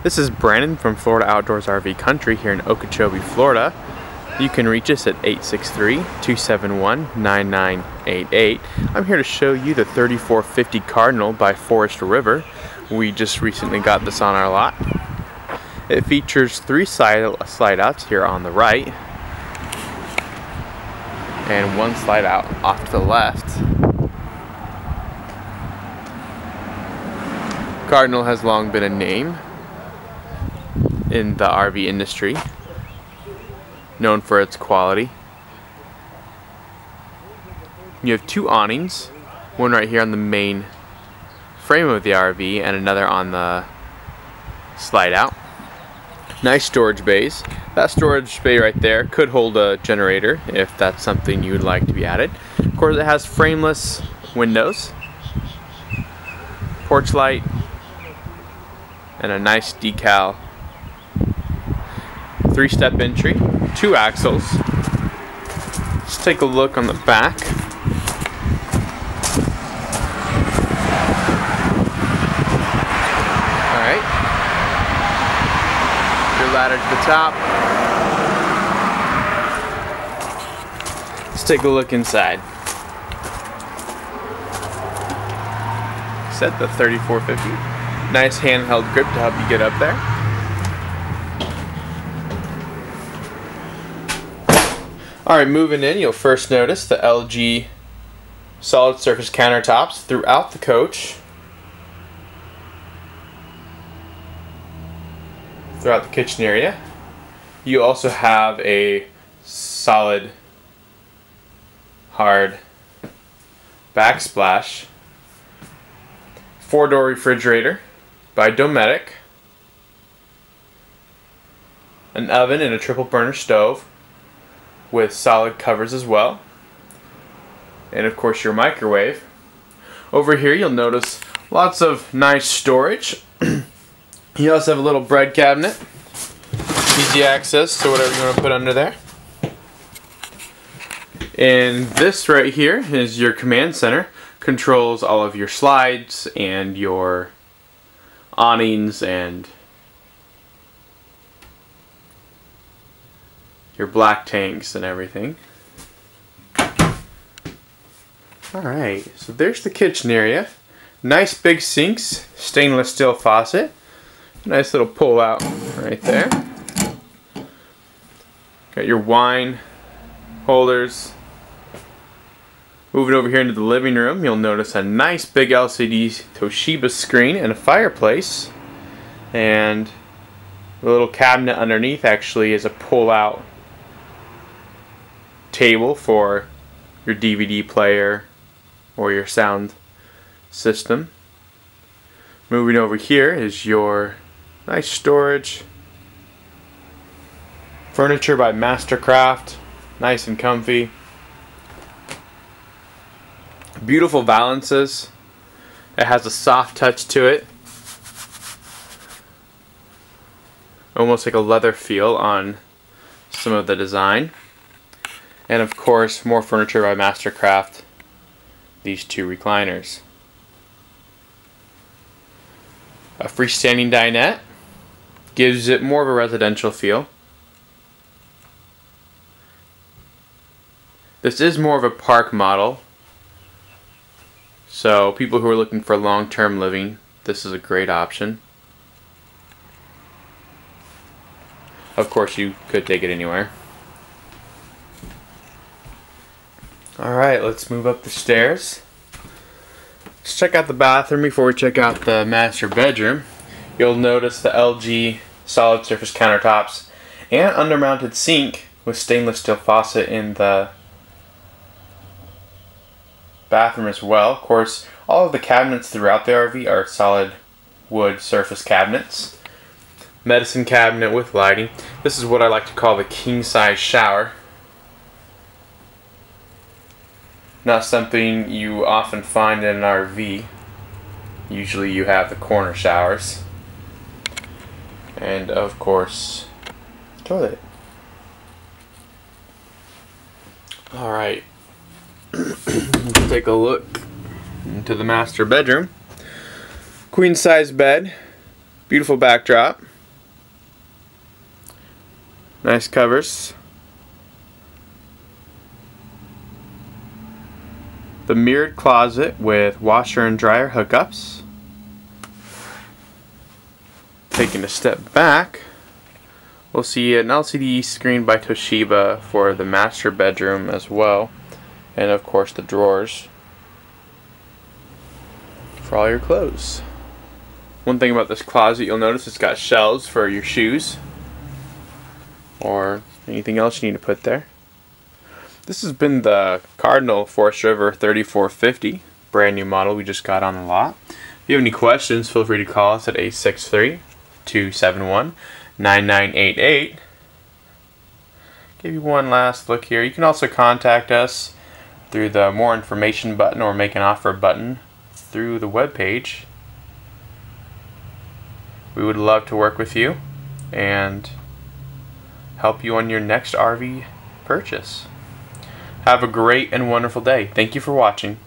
This is Brandon from Florida Outdoors RV Country here in Okeechobee, Florida. You can reach us at 863-271-9988. I'm here to show you the 3450 Cardinal by Forest River. We just recently got this on our lot. It features 3 slide outs here on the right and 1 slide out off to the left. Cardinal has long been a name in the RV industry, known for its quality. You have 2 awnings, one right here on the main frame of the RV and another on the slide out. Nice storage bays. That storage bay right there could hold a generator if that's something you would like to be added. Of course, it has frameless windows, porch light, and a nice decal 3-step entry, 2 axles. Let's take a look on the back. Alright. Your ladder to the top. Let's take a look inside. Set the 3450. Nice handheld grip to help you get up there. Alright, moving in, you'll first notice the LG solid surface countertops throughout the coach. Throughout the kitchen area. You also have a solid, hard backsplash. 4-door refrigerator by Dometic. An oven and a triple burner stove with solid covers as well, and of course your microwave. Over here you'll notice lots of nice storage. You also have a little bread cabinet, easy access to whatever you want to put under there. And this right here is your command center, controls all of your slides and your awnings and your black tanks and everything. Alright, so there's the kitchen area. Nice big sinks, stainless steel faucet. Nice little pull out right there. Got your wine holders. Moving over here into the living room, you'll notice a nice big LCD Toshiba screen and a fireplace. And the little cabinet underneath actually is a pull out table for your DVD player or your sound system. Moving over here is your nice storage. Furniture by Mastercraft, nice and comfy. Beautiful valances. It has a soft touch to it. Almost like a leather feel on some of the design. And of course, more furniture by Mastercraft. These 2 recliners. A freestanding dinette gives it more of a residential feel. This is more of a park model, so people who are looking for long-term living, this is a great option. Of course, you could take it anywhere. Alright, let's move up the stairs. Let's check out the bathroom before we check out the master bedroom. You'll notice the LG solid surface countertops and undermounted sink with stainless steel faucet in the bathroom as well. Of course, all of the cabinets throughout the RV are solid wood surface cabinets. Medicine cabinet with lighting. This is what I like to call the king size shower. Not something you often find in an RV. Usually you have the corner showers. And of course, toilet. Alright. Let's take a look into the master bedroom. Queen size bed, Beautiful backdrop. Nice covers. The mirrored closet with washer and dryer hookups. Taking a step back, we'll see an LCD screen by Toshiba for the master bedroom as well, and of course the drawers for all your clothes. One thing about this closet, you'll notice it's got shelves for your shoes or anything else you need to put there. This has been the Cardinal Forest River 3450, brand new model we just got on the lot. If you have any questions, feel free to call us at 863-271-9988. Give you one last look here. You can also contact us through the more information button or make an offer button through the webpage. We would love to work with you and help you on your next RV purchase. Have a great and wonderful day. Thank you for watching.